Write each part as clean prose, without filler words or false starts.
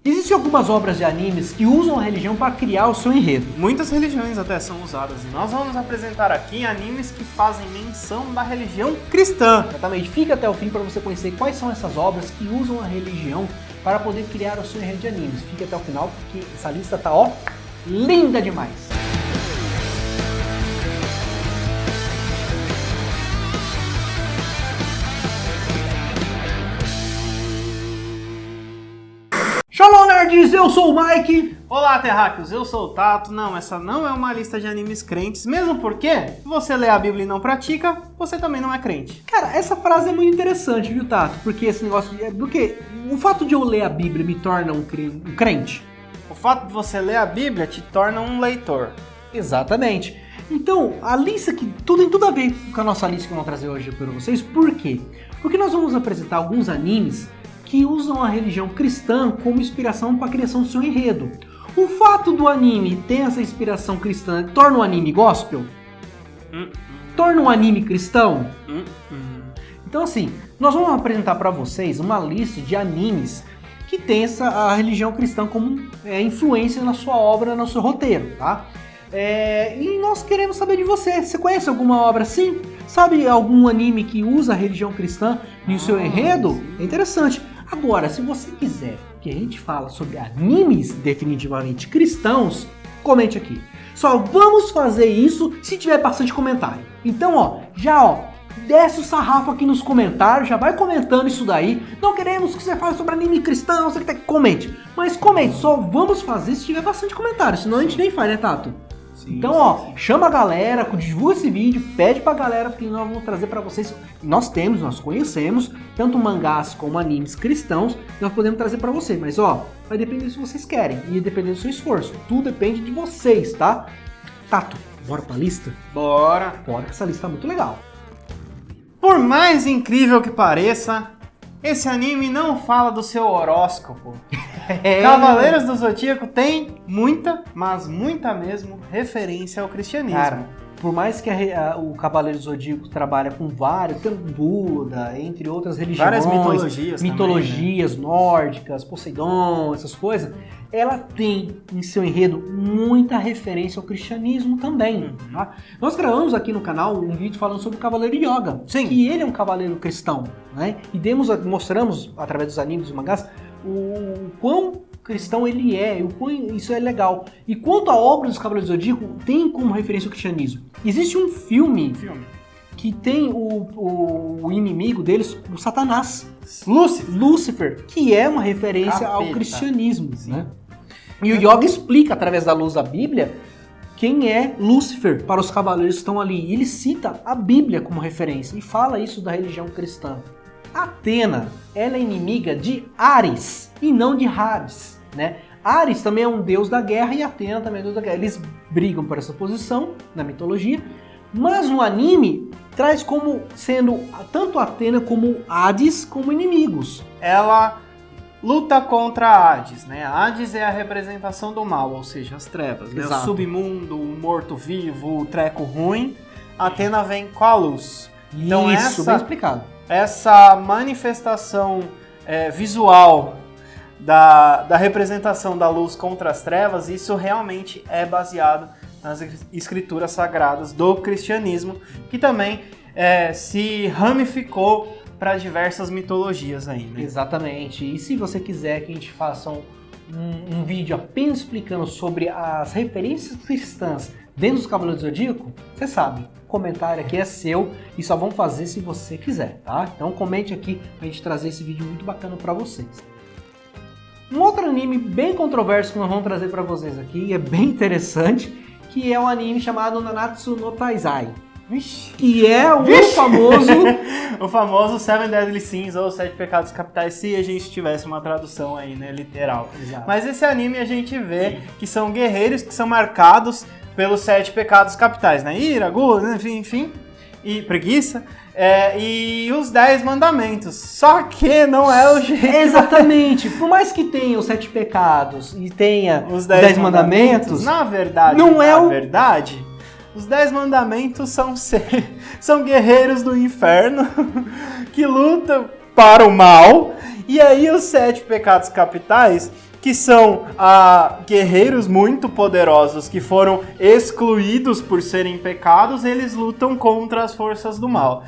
Existem algumas obras de animes que usam a religião para criar o seu enredo. Muitas religiões até são usadas e nós vamos apresentar aqui animes que fazem menção da religião cristã. Exatamente, fica até o fim para você conhecer quais são essas obras que usam a religião para poder criar o seu enredo de animes. Fique até o final porque essa lista tá, ó, linda demais. Shalom nerds, eu sou o Mike. Olá terráqueos, eu sou o Tato. Não, essa não é uma lista de animes crentes, mesmo porque se você lê a Bíblia e não pratica, você também não é crente. Cara, essa frase é muito interessante, viu, Tato? Porque esse negócio de... Porque o fato de eu ler a Bíblia me torna um crente? O fato de você ler a Bíblia te torna um leitor. Exatamente. Então, a lista que tem tudo a ver com a nossa lista que eu vou trazer hoje para vocês. Por quê? Porque nós vamos apresentar alguns animes que usam a religião cristã como inspiração para a criação do seu enredo. O fato do anime ter essa inspiração cristã torna o anime gospel? Torna um anime cristão? Então assim, nós vamos apresentar para vocês uma lista de animes que tem a religião cristã como influência na sua obra, no seu roteiro, tá? E nós queremos saber de você. Você conhece alguma obra assim? Sabe algum anime que usa a religião cristã no seu enredo? É interessante. Agora, se você quiser que a gente fale sobre animes definitivamente cristãos, comente aqui. Só vamos fazer isso se tiver bastante comentário. Então, desce o sarrafo aqui nos comentários, já vai comentando isso daí. Não queremos que você fale sobre anime cristão, você que comente. Mas comente, só vamos fazer se tiver bastante comentário, senão a gente nem faz, né, Tato? Sim, então, chama a galera, divulga esse vídeo, pede pra galera, porque nós vamos trazer pra vocês. Nós conhecemos, tanto mangás como animes cristãos, nós podemos trazer pra você. Mas, vai depender se vocês querem e depender do seu esforço. Tudo depende de vocês, tá? Tato, bora pra lista? Bora! Bora, que essa lista tá muito legal. Por mais incrível que pareça, esse anime não fala do seu horóscopo. Cavaleiros do Zodíaco tem muita, mas muita mesmo, referência ao cristianismo. Cara, por mais que o Cavaleiro do Zodíaco trabalha com vários, tem Buda, entre outras religiões, várias mitologias também, né? Nórdicas, Poseidon, essas coisas, ela tem em seu enredo muita referência ao cristianismo também. Tá? Nós gravamos aqui no canal um vídeo falando sobre o Cavaleiro Yoga, Sim. que ele é um cavaleiro cristão, né? E mostramos, através dos animes e mangás, o quão cristão ele é, o quão isso é legal. E quanto a obra dos Cavaleiros do Zodíaco tem como referência o cristianismo. Existe um filme que tem o inimigo deles, o Satanás. Lúcifer, que é uma referência ao cristianismo. Né? E o Yoga explica, através da luz da Bíblia, quem é Lúcifer para os cavaleiros que estão ali. E ele cita a Bíblia como referência e fala isso da religião cristã. Atena, ela é inimiga de Ares e não de Hades, né? Ares também é um deus da guerra e Atena também é deus da guerra. Eles brigam por essa posição na mitologia, mas no anime traz como sendo tanto Atena como Hades como inimigos. Ela luta contra Hades, né? Hades é a representação do mal, ou seja, as trevas, né? O submundo, o morto-vivo, o treco ruim. Atena vem com a luz. Então isso, bem explicado. Essa manifestação visual da representação da luz contra as trevas, isso realmente é baseado nas escrituras sagradas do cristianismo, que também se ramificou para diversas mitologias aí, né? Exatamente. E se você quiser que a gente faça um vídeo apenas explicando sobre as referências cristãs dentro dos Cavaleiros do Zodíaco, você sabe, o comentário aqui é seu e só vão fazer se você quiser, tá? Então comente aqui pra gente trazer esse vídeo muito bacana pra vocês. Um outro anime bem controverso que nós vamos trazer pra vocês aqui, é bem interessante, que é um anime chamado Nanatsu no Taizai. Que é o famoso... o famoso Seven Deadly Sins, ou Sete Pecados Capitais, se a gente tivesse uma tradução aí, né, literal. Exato. Mas esse anime a gente vê que são guerreiros que são marcados pelos 7 pecados capitais, né? Ira, gula, enfim, e preguiça, e os 10 mandamentos. Só que não é o jeito... Exatamente. Por mais que tenha os 7 pecados e tenha os 10 mandamentos, na verdade, os 10 mandamentos são guerreiros do inferno que lutam para o mal. E aí os 7 pecados capitais, que são guerreiros muito poderosos que foram excluídos por serem pecados, eles lutam contra as forças do mal.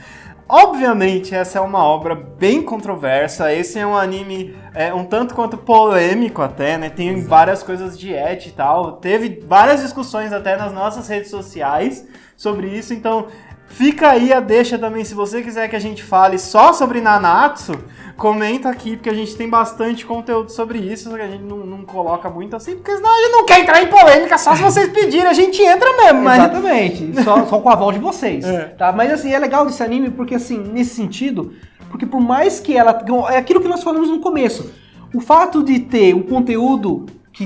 Obviamente, essa é uma obra bem controversa, esse é um anime um tanto quanto polêmico até, né? Tem várias coisas de et e tal, teve várias discussões até nas nossas redes sociais sobre isso, então fica aí a deixa também, se você quiser que a gente fale só sobre Nanatsu, comenta aqui, porque a gente tem bastante conteúdo sobre isso, só que a gente não coloca muito assim, porque senão a gente não quer entrar em polêmica, só se vocês pedirem, a gente entra mesmo. Mas... Exatamente, só com a voz de vocês. Tá? Mas assim, é legal desse anime, porque assim, nesse sentido, porque por mais que ela... É aquilo que nós falamos no começo, o fato de ter um conteúdo que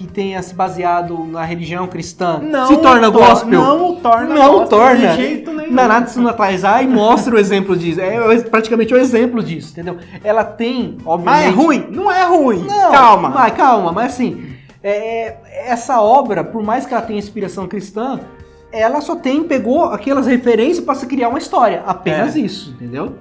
tenha se baseado na religião cristã se torna gospel. Não torna. De jeito nenhum. Nanatsu no Taizai mostra o exemplo disso. É praticamente o exemplo disso, entendeu? Ela tem, obviamente... Mas é ruim? Não é ruim. Não, Calma. Mas assim, essa obra, por mais que ela tenha inspiração cristã, ela só pegou aquelas referências para se criar uma história. Apenas isso, entendeu?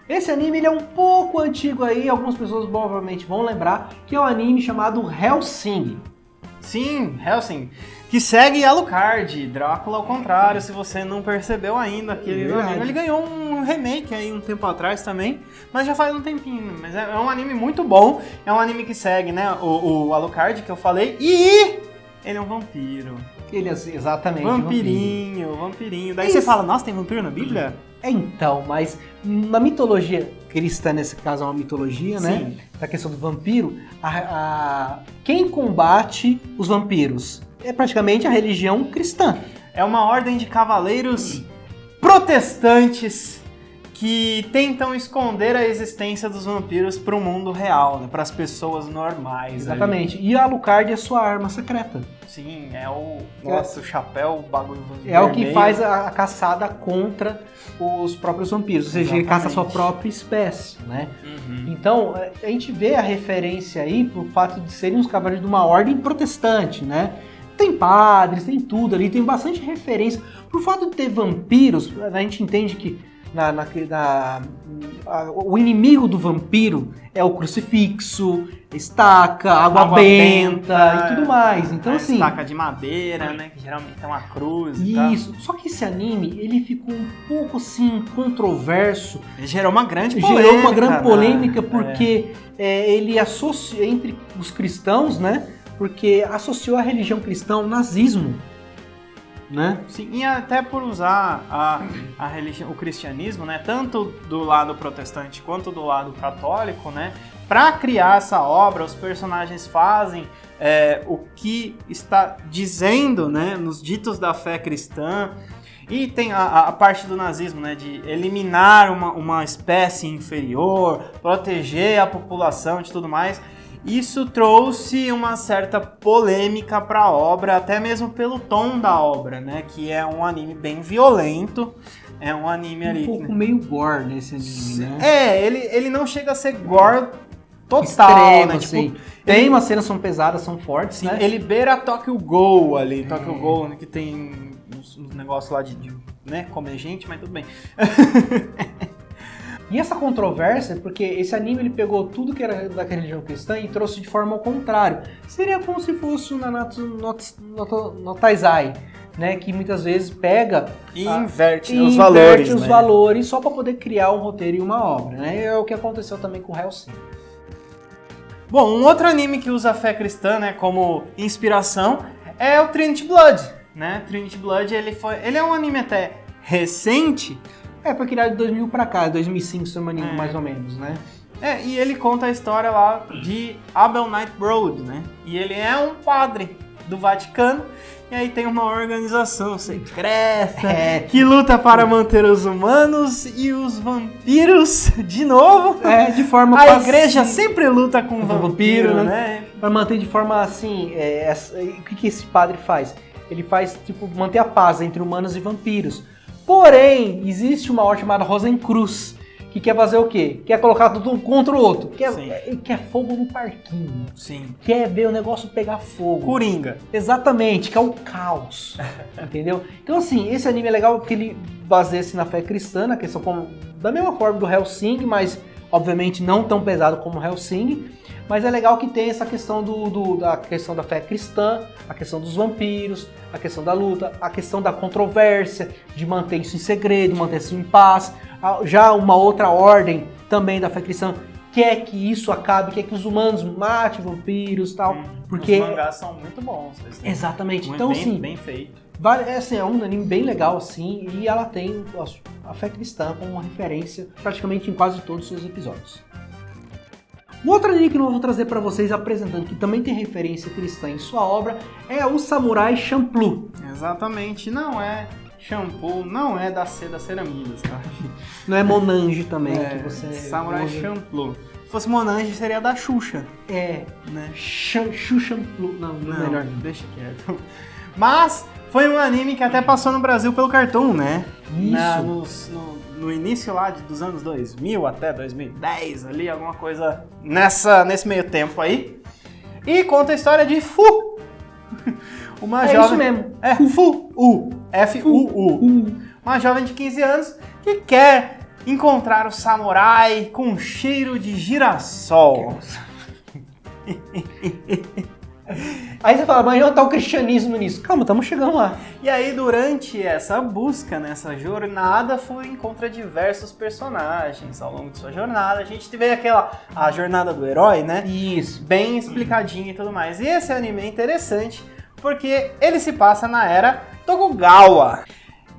Esse anime ele é um pouco antigo aí, algumas pessoas provavelmente vão lembrar, que é um anime chamado Hellsing. Sim, Hellsing, que segue Alucard, Drácula ao contrário, se você não percebeu ainda, que ele ganhou um remake aí um tempo atrás também, mas já faz um tempinho, mas é um anime muito bom, é um anime que segue, né, o Alucard que eu falei, e ele é um vampiro. Ele é exatamente vampirinho. Daí você fala, nossa, tem vampiro na Bíblia? Então, mas na mitologia cristã, nesse caso é uma mitologia, né? Sim. Da questão do vampiro, quem combate os vampiros é praticamente a religião cristã. É uma ordem de cavaleiros protestantes que tentam esconder a existência dos vampiros para o mundo real, né? Para as pessoas normais. Exatamente. Ali. E a Alucard é sua arma secreta. Sim, o chapéu, o bagulho vermelho. É o que faz a caçada contra os próprios vampiros. Ou seja, ele caça a sua própria espécie, né? Uhum. Então, a gente vê a referência aí pro fato de serem os cavaleiros de uma ordem protestante, né? Tem padres, tem tudo ali, tem bastante referência. Por fato de ter vampiros, a gente entende que o inimigo do vampiro é o crucifixo, estaca, água benta e tudo mais. Então, assim, estaca de madeira, né? Que geralmente é uma cruz. Isso. Só que esse anime, ele ficou um pouco assim controverso. Ele gerou uma grande polêmica. Porque ele associa entre os cristãos, né? Porque associou a religião cristã ao nazismo. Né? Sim, e até por usar a religião, o cristianismo, né, tanto do lado protestante quanto do lado católico, né, para criar essa obra, os personagens fazem o que está dizendo, né, nos ditos da fé cristã, e tem a parte do nazismo, né, de eliminar uma espécie inferior, proteger a população de tudo mais. Isso trouxe uma certa polêmica para a obra, até mesmo pelo tom da obra, né? Que é um anime bem violento, é um anime ali... Um pouco meio gore nesse anime, né? Ele não chega a ser gore total, extremo, né? Assim. Tipo, tem umas cenas são pesadas, são fortes, sim, né? Ele beira Tokyo Ghoul ali, Tokyo Ghoul, né, que tem uns negócios lá de né, comer gente, mas tudo bem. E essa controvérsia, porque esse anime ele pegou tudo que era da religião cristã e trouxe de forma ao contrário. Seria como se fosse o Nanatsu no Taizai, né? Que muitas vezes pega e inverte os valores, os valores só para poder criar um roteiro e uma obra, né? É o que aconteceu também com Hellsing. Bom, um outro anime que usa a fé cristã, né, como inspiração é o Trinity Blood, né? Trinity Blood ele é um anime até recente. Foi criado de 2000 pra cá, 2005, se não me engano, mais ou menos, né? E ele conta a história lá de Abel Nightbrood, né? E ele é um padre do Vaticano, e aí tem uma organização secreta que luta para manter os humanos e os vampiros de novo. De forma a igreja sempre luta com o vampiro, né? Para manter de forma assim, o que esse padre faz? Ele faz, tipo, manter a paz entre humanos e vampiros. Porém, existe uma ordem chamada Rosencruz, que quer fazer o quê? Quer colocar tudo um contra o outro. Quer fogo no parquinho. Sim. Quer ver o negócio pegar fogo. Coringa. Exatamente, que é o caos. Entendeu? Então, assim, esse anime é legal porque ele baseia-se na fé cristã, na questão da mesma forma do Hellsing, mas obviamente não tão pesado como o Hellsing. mas é legal que tem essa questão da questão da fé cristã, a questão dos vampiros, a questão da luta, a questão da controvérsia, de manter isso em segredo, manter isso em paz. Já uma outra ordem também da fé cristã quer que isso acabe, quer que os humanos matem vampiros e tal. Porque os mangás são muito bons. Exatamente. Então, bem, sim, bem feito. É um anime bem legal, assim, e ela tem a fé cristã como uma referência praticamente em quase todos os seus episódios. O outro anime que eu vou trazer para vocês apresentando, que também tem referência cristã em sua obra, é o Samurai Champloo. Exatamente, não é shampoo, não é da seda ceramidas, tá? Não é Monange também, que você... Samurai Champloo. Se fosse Monange, seria da Xuxa. É, né? Champloo. Não, melhor não. Deixa quieto. Mas foi um anime que até passou no Brasil pelo Cartoon, né? Isso. No início lá dos anos 2000 até 2010, ali, alguma coisa nesse meio tempo aí. E conta a história de Fu. Uma jovem... isso mesmo. É, Fu-U. F-U-U. Uma jovem de 15 anos que quer encontrar o samurai com cheiro de girassol. Aí você fala, mas onde tá o cristianismo nisso? Calma, estamos chegando lá. E aí, durante essa busca, nessa jornada, encontra diversos personagens ao longo de sua jornada. A gente vê a jornada do herói, né? Isso. Bem explicadinho e tudo mais. E esse anime é interessante porque ele se passa na era Tokugawa.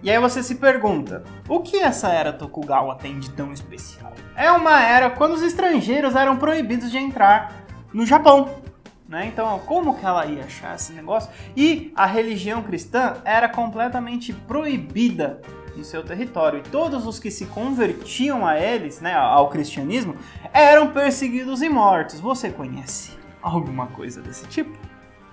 E aí você se pergunta, o que essa era Tokugawa tem de tão especial? É uma era quando os estrangeiros eram proibidos de entrar no Japão. Né? Então, como que ela ia achar esse negócio? E a religião cristã era completamente proibida no seu território. E todos os que se convertiam a eles, né, ao cristianismo, eram perseguidos e mortos. Você conhece alguma coisa desse tipo?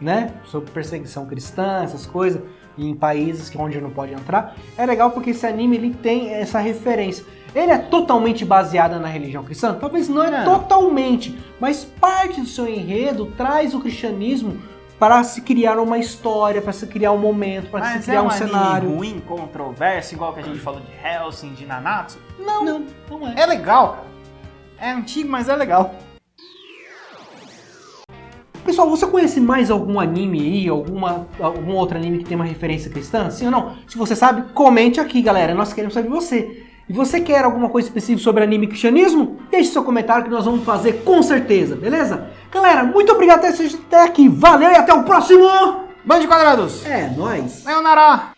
Né? Sobre perseguição cristã, essas coisas, em países onde não pode entrar. É legal porque esse anime ele tem essa referência. Ele é totalmente baseado na religião cristã? Talvez não é totalmente, mas parte do seu enredo traz o cristianismo para se criar uma história, para se criar um momento, para se criar um cenário. Mas é um anime ruim, controverso, igual que a gente falou de Hellsing, de Nanatsu? Não é. É legal, cara. É antigo, mas é legal. Pessoal, você conhece mais algum anime aí, algum outro anime que tem uma referência cristã? Sim ou não? Se você sabe, comente aqui, galera. Nós queremos saber você. E você quer alguma coisa específica sobre anime e cristianismo? Deixe seu comentário que nós vamos fazer com certeza, beleza? Galera, muito obrigado por ter assistido até aqui. Valeu e até o próximo... Bando de quadrados! É, nóis! Sayonara!